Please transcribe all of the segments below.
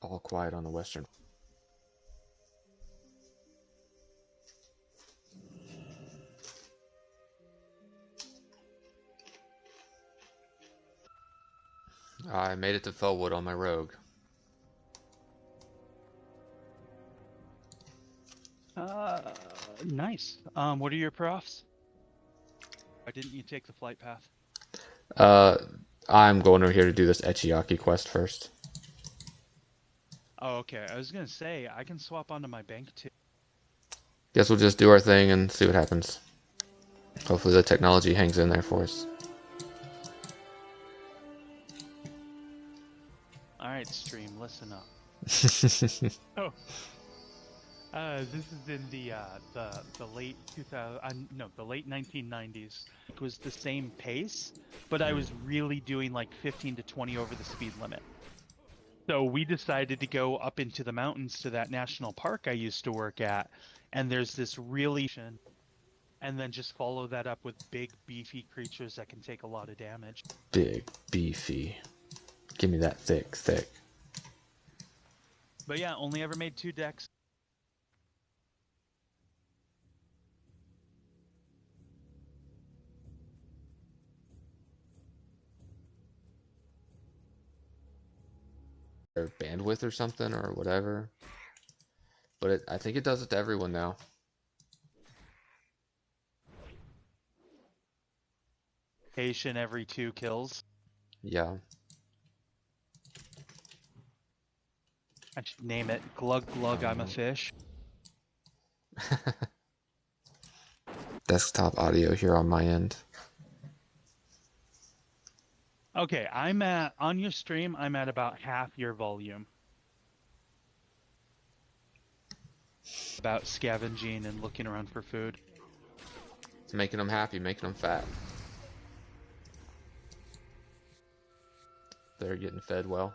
all quiet on the western. I made it to Fellwood on my rogue. Nice. What are your profs? Why didn't you take the flight path? Uh, I'm going over here to do this Echiaki quest first. Oh, okay. I was gonna say I can swap onto my bank too. Guess we'll just do our thing and see what happens. Hopefully the technology hangs in there for us. All right, stream, listen up. Oh, this is in the late 2000. No, the late 1990s. It was the same pace, but I was really doing like 15 to 20 over the speed limit. So we decided to go up into the mountains to that national park I used to work at, and there's this really, and then just follow that up with big beefy creatures that can take a lot of damage. Big, beefy. Give me that thick, thick. But yeah, only ever made 2 decks. Or bandwidth or something or whatever. But I think it does it to everyone now. Patient every 2 kills. Yeah. I should name it Glug Glug, I'm a fish. Desktop audio here on my end. Okay, on your stream, I'm at about half your volume. About scavenging and looking around for food. It's making them happy, making them fat. They're getting fed well.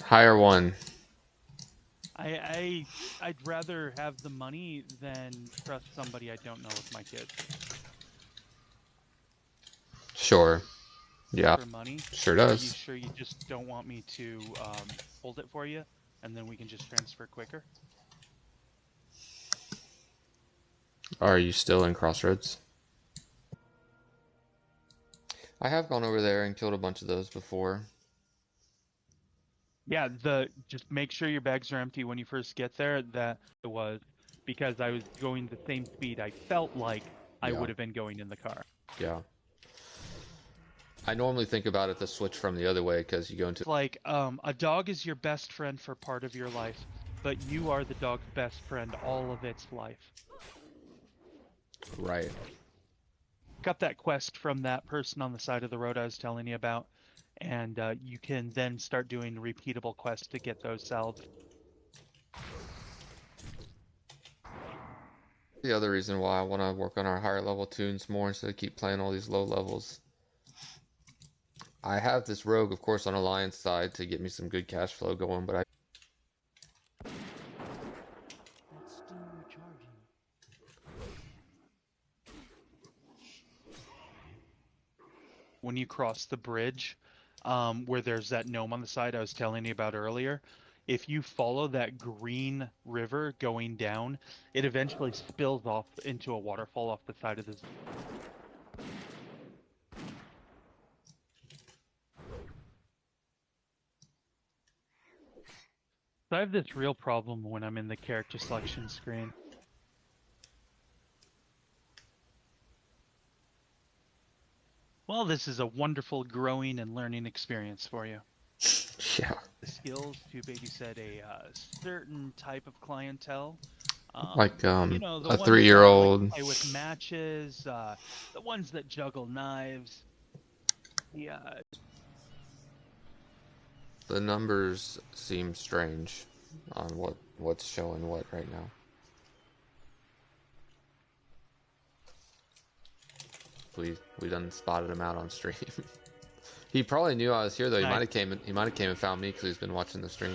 Hire one. I'd rather have the money than trust somebody I don't know with my kids. Sure. Yeah. For money? Sure Are you does. sure you just don't want me to hold it for you, and then we can just transfer quicker? Are you still in Crossroads? I have gone over there and killed a bunch of those before. Yeah, just make sure your bags are empty when you first get there. That it was because I was going the same speed I felt like I would have been going in the car. Yeah. I normally think about it to switch from the other way because you go into Like a dog is your best friend for part of your life, but you are the dog's best friend all of its life. right. Got that quest from that person on the side of the road I was telling you about, and you can then start doing repeatable quests to get those salved. The other reason why I want to work on our higher level tunes more instead of keep playing all these low levels. I have this rogue, of course, on Alliance side to get me some good cash flow going, but That's still recharging. When you cross the bridge, where there's that gnome on the side I was telling you about earlier, if you follow that green river going down, it eventually spills off into a waterfall off the side of the. So I have this real problem when I'm in the character selection screen. Well, this is a wonderful growing and learning experience for you. yeah. The skills to babysit a certain type of clientele. Like You know, the a ones that like to 3-year-old. play with matches, the ones that juggle knives. Yeah. The numbers seem strange on what's showing what right now. We done spotted him out on stream. He probably knew I was here though. He might have came and found me because he's been watching the stream.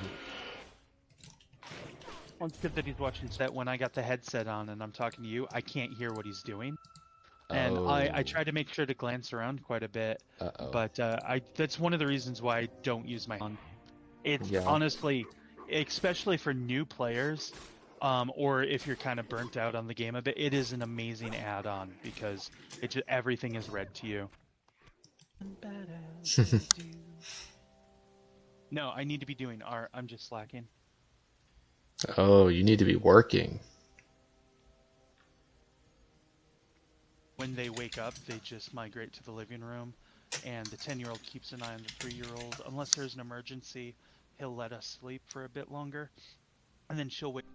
Well, it's good that he's watching set when I got the headset on and I'm talking to you. I can't hear what he's doing. And I try to make sure to glance around quite a bit. Uh-oh. But that's one of the reasons why I don't use my phone. It's Yeah. honestly, especially for new players, or if you're kind of burnt out on the game a bit, it is an amazing add-on because everything is read to you. No, I need to be doing art. I'm just slacking. Oh, you need to be working. When they wake up, they just migrate to the living room, and the 10-year-old keeps an eye on the 3-year-old. Unless there's an emergency, he'll let us sleep for a bit longer, and then she'll wake.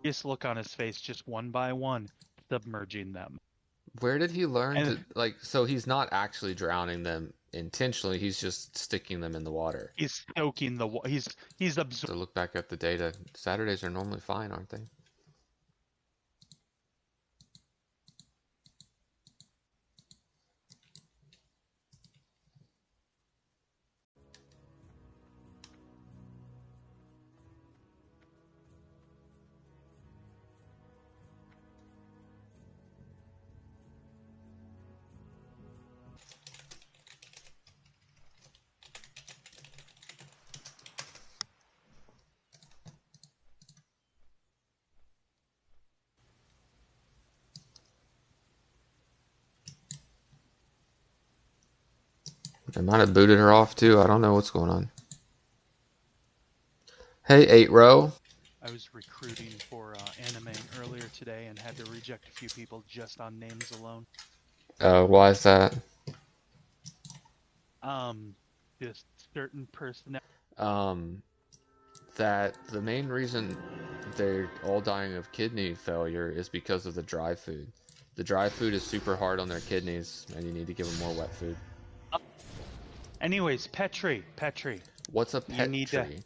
Just look on his face, just one by one, submerging them. Where did he learn And to, like, so he's not actually drowning them intentionally, he's just sticking them in the water. he's soaking the he's absorbing. To look back at the data, Saturdays are normally fine, aren't they? I might have booted her off too. I don't know what's going on. Hey, 8 row. I was recruiting for anime earlier today and had to reject a few people just on names alone. Why is that? Just certain personnel. Um, that the main reason they're all dying of kidney failure is because of the dry food. The dry food is super hard on their kidneys, and you need to give them more wet food. Anyways, Petri, What's a you pet need to tree?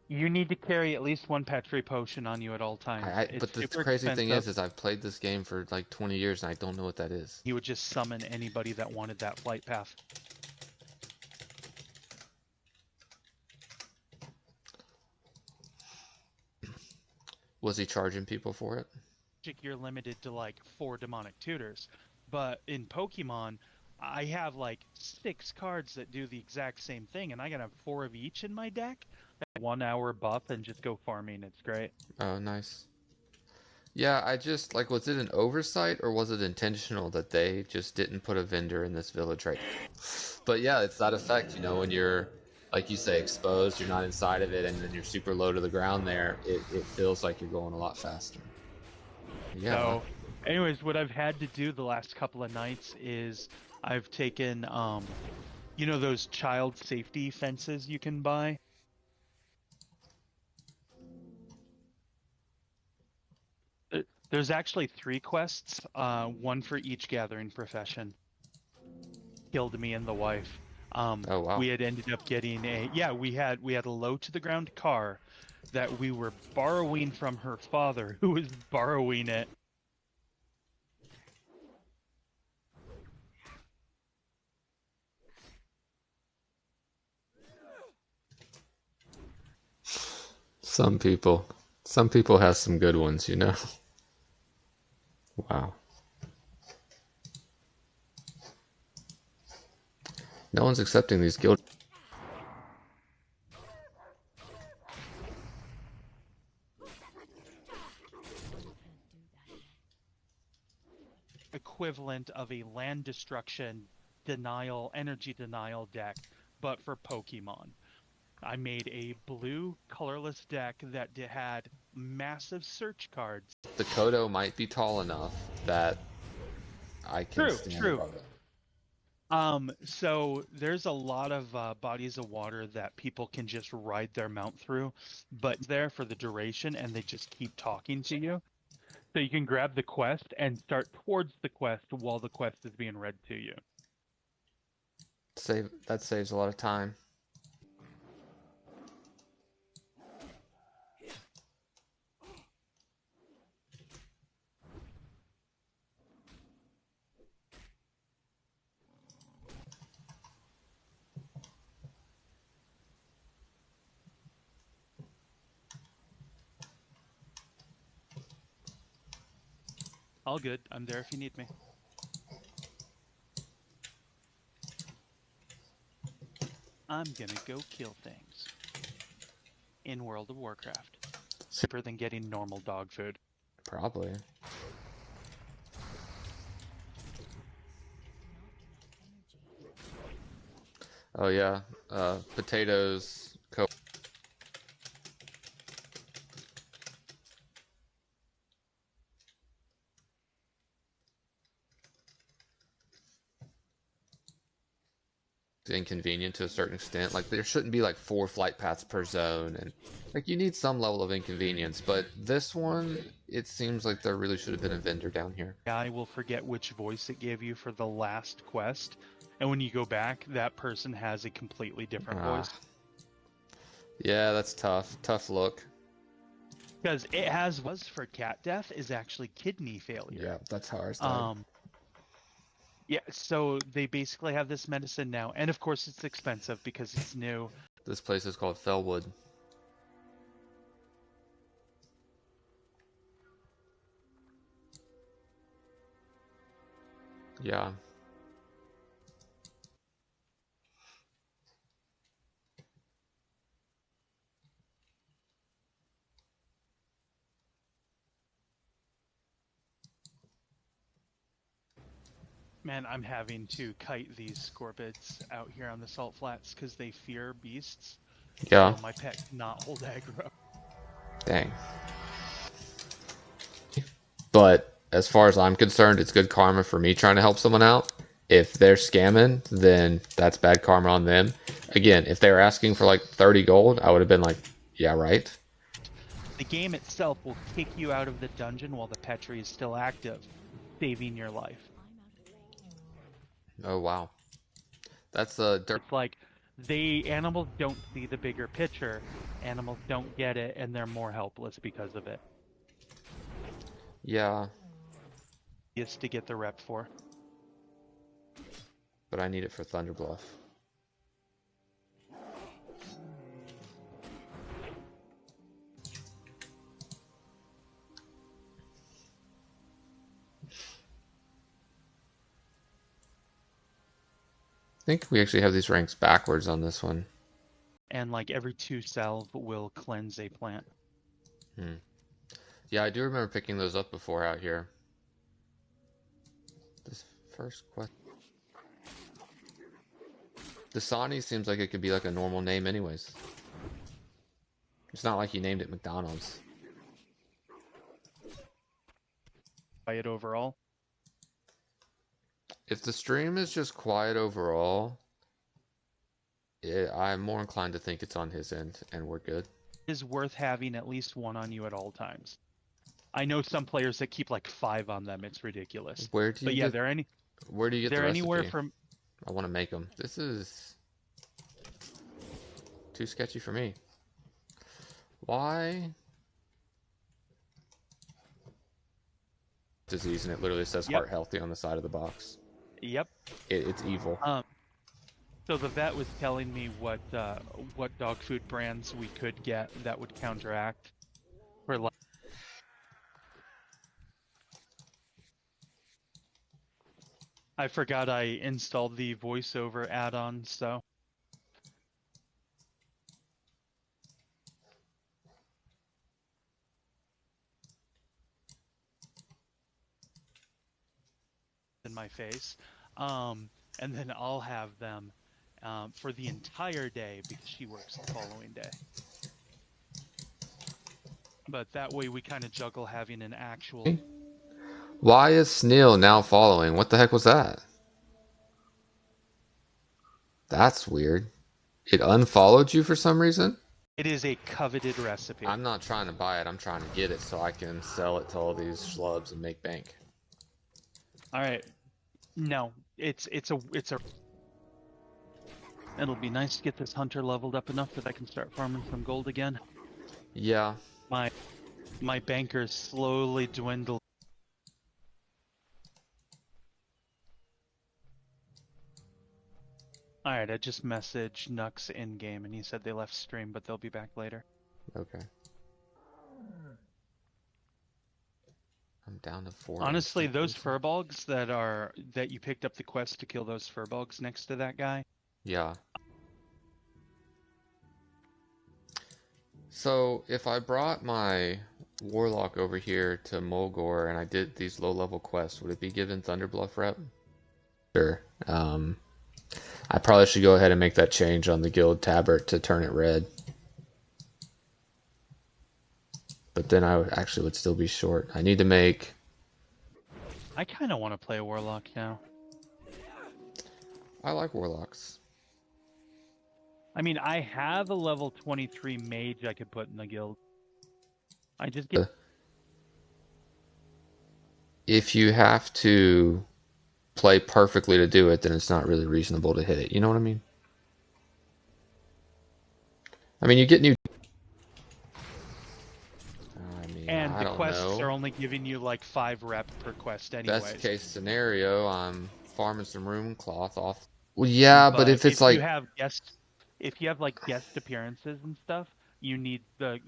you need to carry at least one Petri potion on you at all times. It's But the super crazy thing expensive. is I've played this game for like 20 years and I don't know what that is. He would just summon anybody that wanted that flight path. Was he charging people for it? You're limited to like 4 demonic tutors, but in Pokemon, I have like 6 cards that do the exact same thing, and I gotta have 4 of each in my deck. 1 hour buff and just go farming. It's great. Oh, nice. Yeah, I just, like, was it an oversight or was it intentional that they just didn't put a vendor in this village right? But yeah, it's that effect, you know, when you're, like you say, exposed, you're not inside of it, and then you're super low to the ground there, it feels like you're going a lot faster. Yeah, So, anyways, what I've had to do the last couple of nights is I've taken, you know, those child safety fences you can buy. There's actually 3 quests, one for each gathering profession. Killed me and the wife. oh wow. We had ended up getting we had a low to the ground car that we were borrowing from her father, who was borrowing it. Some people have some good ones, you know. Wow. No one's accepting these guild. Equivalent of a land destruction denial, energy denial deck, but for Pokemon. I made a blue colorless deck that had massive search cards. The Kodo might be tall enough that I can stand True. above it. So there's a lot of bodies of water that people can just ride their mount through, but there for the duration and they just keep talking to you. So you can grab the quest and start towards the quest while the quest is being read to you. That saves a lot of time. All good. I'm there if you need me. I'm gonna go kill things. In World of Warcraft. Cheaper than getting normal dog food. Probably. Oh yeah, potatoes, inconvenient to a certain extent. Like there shouldn't be like 4 flight paths per zone, and like you need some level of inconvenience. But this one, it seems like there really should have been a vendor down here. I will forget which voice it gave you for the last quest, and when you go back, that person has a completely different voice. Yeah, that's tough. Tough look. Because it was for cat death is actually kidney failure. Yeah, that's how ours died. Yeah, so they basically have this medicine now, and of course it's expensive because it's new. This place is called Fellwood. Yeah. Man, I'm having to kite these scorpids out here on the salt flats because they fear beasts. Yeah. So my pet cannot hold aggro. Dang. But as far as I'm concerned, it's good karma for me trying to help someone out. If they're scamming, then that's bad karma on them. Again, if they were asking for like 30 gold, I would have been like, yeah, right. The game itself will kick you out of the dungeon while the Petri is still active, saving your life. Oh, wow. That's a dirt. It's like animals don't see the bigger picture, animals don't get it, and they're more helpless because of it. Yeah. It's to get the rep for. But I need it for Thunderbluff. I think we actually have these ranks backwards on this one. And like every 2 salve will cleanse a plant. Yeah, I do remember picking those up before out here. This first quest. Dasani seems like it could be like a normal name anyways. It's not like you named it McDonald's. Quiet overall. If the stream is just quiet overall, I'm more inclined to think it's on his end, and we're good. It is worth having at least one on you at all times. I know some players that keep like 5 on them. It's ridiculous. Where do you get? Where do you get the recipe? Anywhere from. I want to make them. This is too sketchy for me. Why? Disease, and it literally says heart healthy on the side of the box. Yep. It's evil. So the vet was telling me what dog food brands we could get that would counteract. For like, I forgot I installed the voiceover add-on, so. In my face. And then I'll have them for the entire day because she works the following day. But that way we kind of juggle having an actual... Why is Sneal now following? What the heck was that? That's weird. It unfollowed you for some reason? It is a coveted recipe. I'm not trying to buy it. I'm trying to get it so I can sell it to all these schlubs and make bank. Alright. No. It's a... It'll be nice to get this hunter leveled up enough that I can start farming some gold again. Yeah. My bankers slowly dwindle. Alright, I just messaged Nux in-game and he said they left stream, but they'll be back later. Okay. I'm down to 4 Honestly, instant those poison. furbolgs that you picked up the quest to kill those furbolgs next to that guy. Yeah. So if I brought my warlock over here to Mulgore and I did these low-level quests, would it be given Thunderbluff rep? Sure. I probably should go ahead and make that change on the guild tabard to turn it red. But then I actually would still be short. I need to make... I kind of want to play a warlock now. I like warlocks. I mean, I have a level 23 mage I could put in the guild. I just get... If you have to play perfectly to do it, then it's not really reasonable to hit it. You know what I mean? I mean, you get new... And I the don't quests know. are only giving you like 5 rep per quest anyways. Best case scenario, I'm farming some rune cloth off. Well, yeah, but if it's like... If you have like guest appearances and stuff, you need the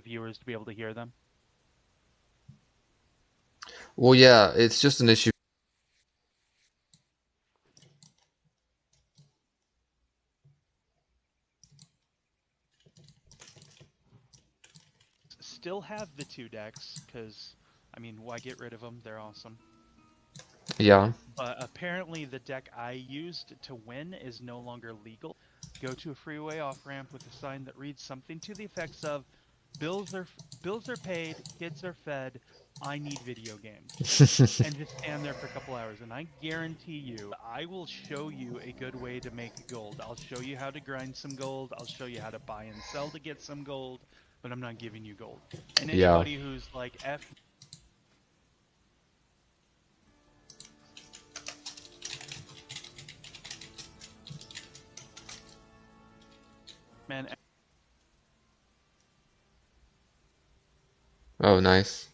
viewers to be able to hear them. Well, yeah, it's just an issue. Still have the 2 decks, because, I mean, why get rid of them? They're awesome. Yeah. But apparently the deck I used to win is no longer legal. Go to a freeway off-ramp with a sign that reads something to the effects of, bills are paid, kids are fed, I need video games. And just stand there for a couple hours, and I guarantee you, I will show you a good way to make gold. I'll show you how to grind some gold, I'll show you how to buy and sell to get some gold, but I'm not giving you gold. And anybody who's like, F... Man... Oh, nice.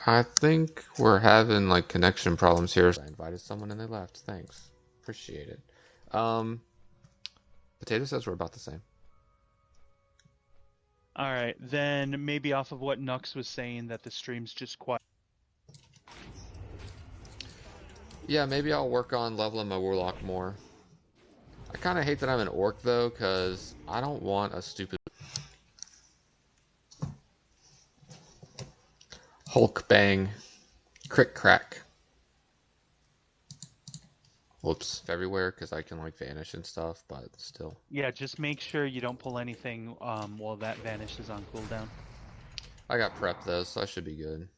I think we're having like connection problems here. I invited someone and they left. Thanks. Appreciate it. Potato says we're about the same. Alright, then maybe off of what Nux was saying that the stream's just quiet. Yeah, maybe I'll work on leveling my warlock more. I kind of hate that I'm an orc though, because I don't want a stupid Hulk bang, crick crack. Whoops, everywhere because I can like vanish and stuff, but still. Yeah, just make sure you don't pull anything while that vanishes on cooldown. I got prep though, so I should be good.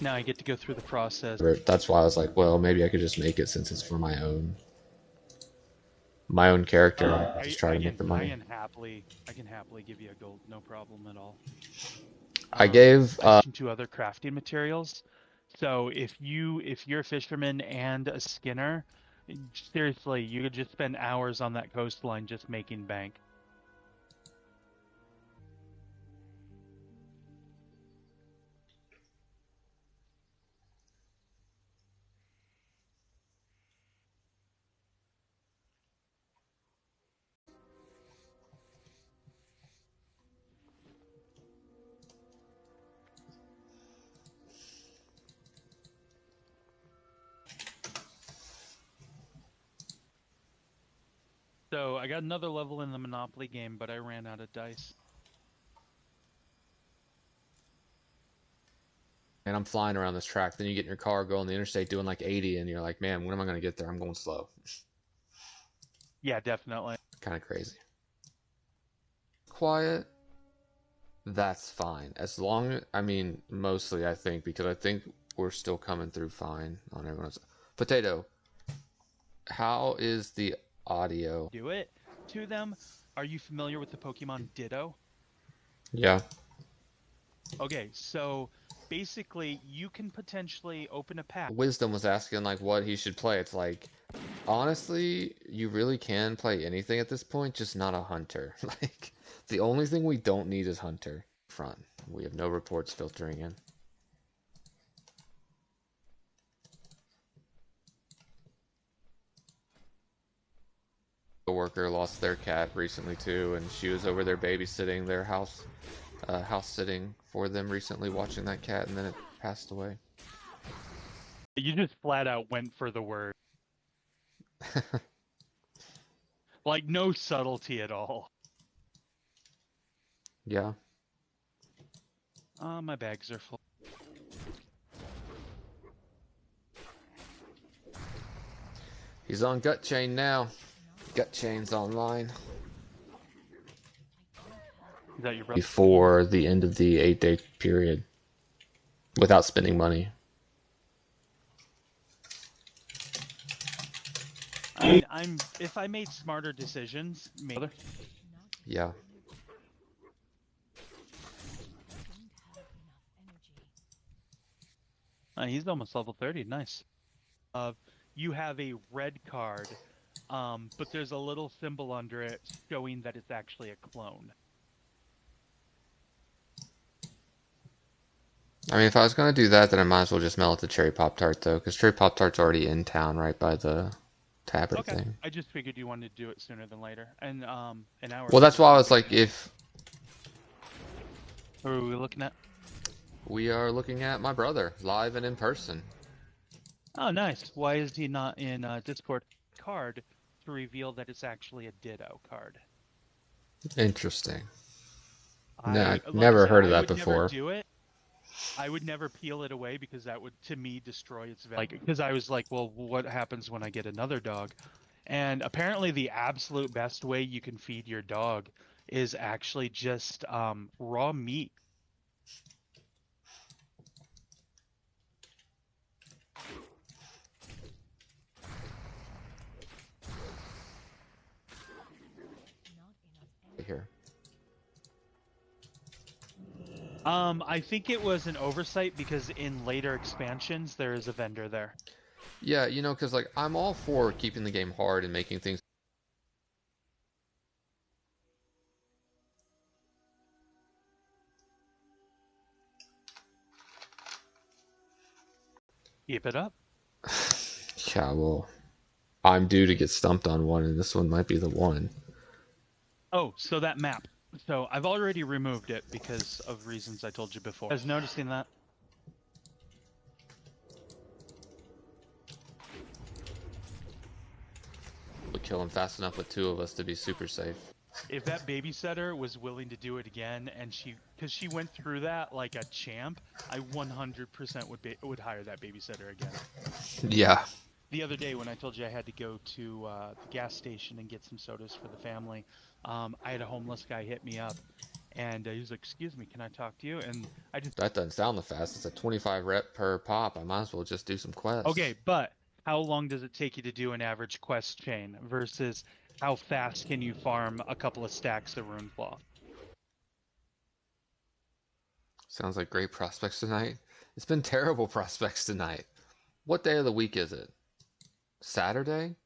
Now I get to go through the process. That's why I was like, well, maybe I could just make it since it's for my own character. Just try to make the money. I can happily give you a gold, no problem at all. I gave two other crafting materials. So if you're a fisherman and a skinner, seriously, you could just spend hours on that coastline just making bank. So I got another level in the Monopoly game, but I ran out of dice. and I'm flying around this track. Then you get in your car, go on the interstate doing like 80, and you're like, man, when am I going to get there? I'm going slow. Yeah, definitely. Kind of crazy. Quiet. That's fine. As long, I mean, mostly I think, because I think we're still coming through fine on everyone's. Potato, how is the audio? Do it to them. Are you familiar with the Pokemon Ditto? Yeah. Okay, so basically you can potentially open a pack. Wisdom was asking like what he should play. It's like, honestly, you really can play anything at this point, just not a hunter. Like, the only thing we don't need is hunter. Front. We have no reports filtering in. coworker lost their cat recently too, and she was over there babysitting their house sitting for them recently, watching that cat, and then it passed away. You just flat out went for the word. Like, no subtlety at all. Yeah. My bags are full. He's on Gut Chain now. Gut Chain's online. Is that your brother? Before the end of the 8-day period. Without spending money. I mean, if I made smarter decisions, maybe. Yeah. He's almost level 30. Nice. You have a red card, but there's a little symbol under it showing that it's actually a clone. I mean, if I was going to do that, then I might as well just mail it to Cherry Pop Tart, though, because Cherry Pop Tart's already in town right by the tavern thing. I just figured you wanted to do it sooner than later. And an hour. Well, that's why I was like, if... What are we looking at? We are looking at my brother, live and in person. Oh, nice. Why is he not in Discord card to reveal that it's actually a Ditto card? Interesting. Never heard of that I would before. Never do it. I would never peel it away because that would, to me, destroy its value. Because I was like, well, what happens when I get another dog? And apparently the absolute best way you can feed your dog is actually just raw meat. Here. I think it was an oversight because in later expansions there is a vendor there. Yeah, you know, because like I'm all for keeping the game hard and making things. Keep it up. Yeah, well, I'm due to get stumped on one, and this one might be the one. Oh, so that map. So I've already removed it because of reasons I told you before. I was noticing that. We'll kill him fast enough with two of us to be super safe. If that babysitter was willing to do it again, and because she went through that like a champ, I 100% would hire that babysitter again. Yeah. The other day when I told you I had to go to the gas station and get some sodas for the family, I had a homeless guy hit me up, and he was like, "Excuse me, can I talk to you?" And I just... That doesn't sound the fastest. It's a 25 rep per pop. I might as well just do some quests. Okay, but how long does it take you to do an average quest chain versus how fast can you farm a couple of stacks of rune cloth? Sounds like great prospects tonight. It's been terrible prospects tonight. What day of the week is it? Saturday?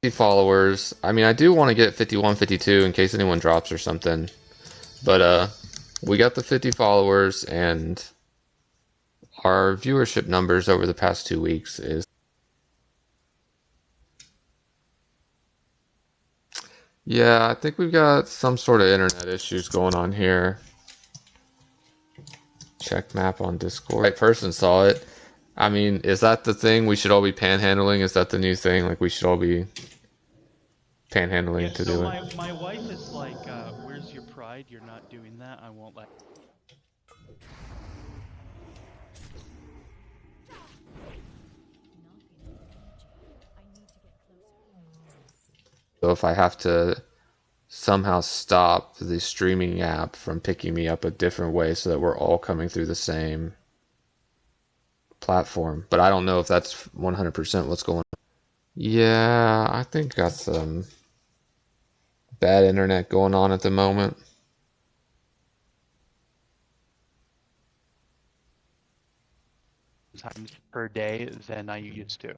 50 followers. I mean, I do want to get 51, 52 in case anyone drops or something. But we got the 50 followers, and our viewership numbers over the past 2 weeks is... Yeah, I think we've got some sort of internet issues going on here. Check map on Discord. Right person saw it. I mean, is that the thing? We should all be panhandling? Is that the new thing? Like, we should all be panhandling to do it? My wife is like, where's your pride? You're not doing that. I won't let... So if I have to somehow stop the streaming app from picking me up a different way so that we're all coming through the same platform. But I don't know if that's 100% what's going on. Yeah, I think got some bad internet going on at the moment. Times per day than I used to.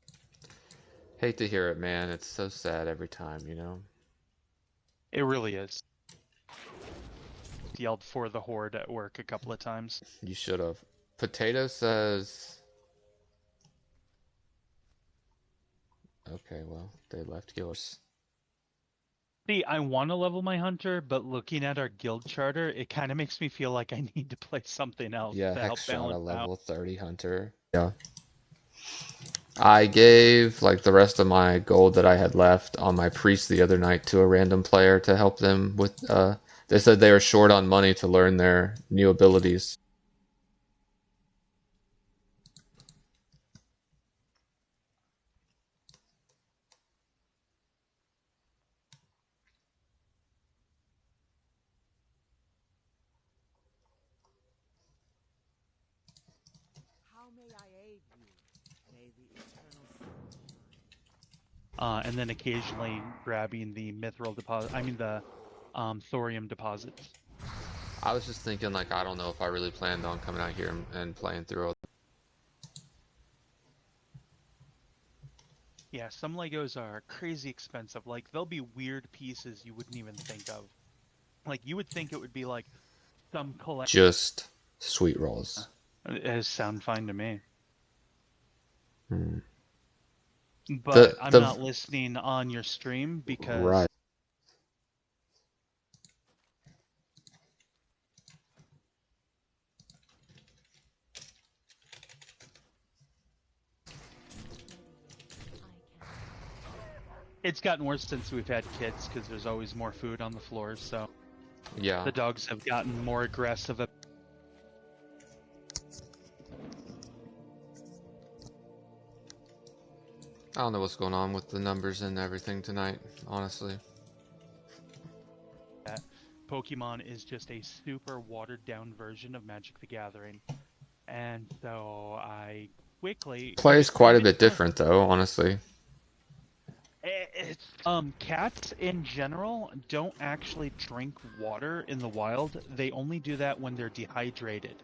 Hate to hear it, man. It's so sad every time, you know? It really is. Yelled for the horde at work a couple of times. You should have. Potato says... Okay, well, they left yours. See, I want to level my hunter, but looking at our guild charter, it kind of makes me feel like I need to play something else Yeah, to Hex help shot a balance out. level 30 hunter. Yeah. I gave like the rest of my gold that I had left on my priest the other night to a random player to help them with they said they were short on money to learn their new abilities. How may I aid you? May the eternal sun And then occasionally grabbing the mithril deposit. I mean the thorium deposits. I was just thinking like I don't know if I really planned on coming out here and playing through all. Yeah, some Legos are crazy expensive. Like they'll be weird pieces you wouldn't even think of. Like you would think it would be like some collect. Just sweet rolls. It sound fine to me. Hmm. But I'm The not listening on your stream because right. it's gotten worse since we've had kids because there's always more food on the floors. So Yeah. the dogs have gotten more aggressive. I don't know what's going on with the numbers and everything tonight, honestly. That Pokemon is just a super watered down version of Magic the Gathering. And so I quickly Plays quite a even bit different though, honestly. it's cats in general don't actually drink water in the wild. They only do that when they're dehydrated.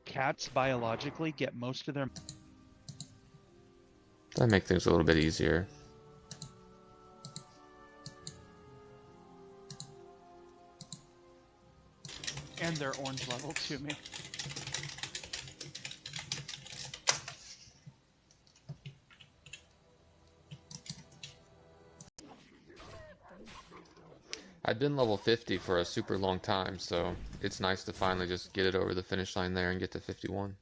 Cats biologically get most of their That make things a little bit easier. and their orange level to me. I'd been level 50 for a super long time, so it's nice to finally just get it over the finish line there and get to 51.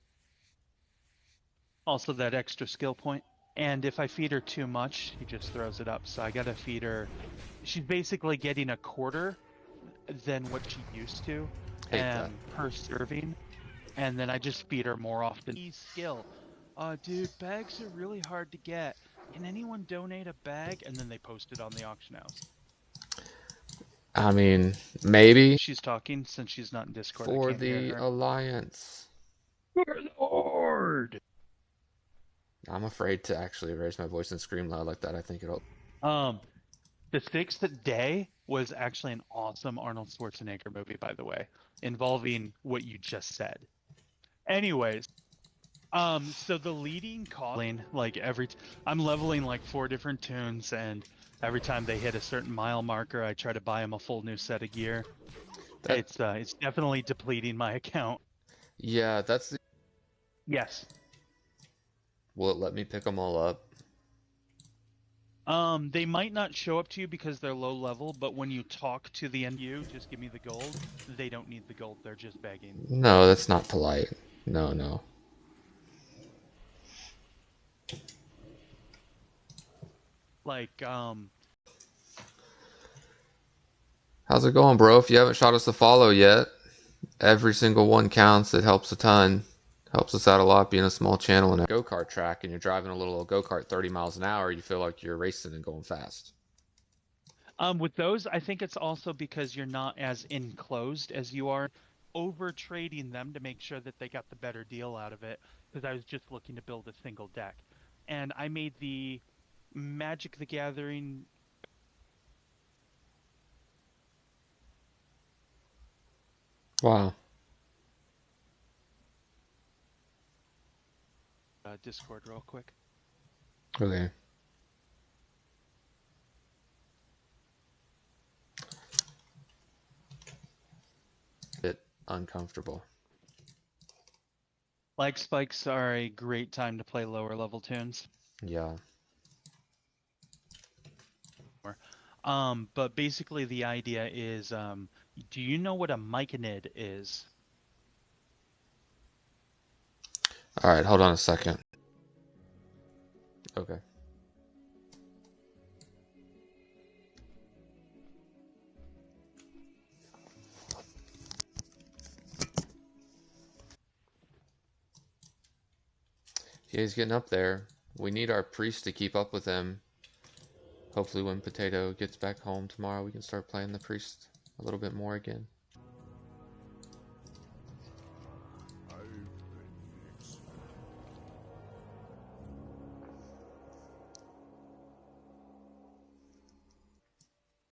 Also that extra skill point. And if I feed her too much, she just throws it up. So I gotta feed her. She's basically getting a quarter than what she used to, Hate that. per serving. And then I just feed her more often. Skill. Dude, bags are really hard to get. Can anyone donate a bag? And then they post it on the auction house. I mean, maybe She's talking since she's not in Discord. I for can't hear the her. Alliance. Good Lord! I'm afraid to actually raise my voice and scream loud like that. I think it'll. The Sixth Day was actually an awesome Arnold Schwarzenegger movie, by the way, involving what you just said. Anyways, so the leading calling, like I'm leveling like 4 different tunes, and every time they hit a certain mile marker, I try to buy them a full new set of gear. That It's definitely depleting my account. yeah, that's the. Yes. Will it let me pick them all up? They might not show up to you because they're low level, but when you talk to the NU, just give me the gold. They don't need the gold; they're just begging. No, that's not polite. No, no. Like, How's it going, bro? If you haven't shot us a follow yet, every single one counts. It helps a ton. Helps us out a lot being a small channel and a go-kart track and you're driving a little go-kart 30 miles an hour, you feel like you're racing and going fast. with those, I think it's also because you're not as enclosed as you are. Over trading them to make sure that they got the better deal out of it. Because I was just looking to build a single deck, and I made the Magic the Gathering Wow. Discord real quick. Okay. Bit uncomfortable. Lag spikes are a great time to play lower level tunes. Yeah. But basically the idea is, do you know what a myconid is? Alright, hold on a second. Okay. Yeah, he's getting up there. We need our priest to keep up with him. Hopefully when Potato gets back home tomorrow, we can start playing the priest a little bit more again.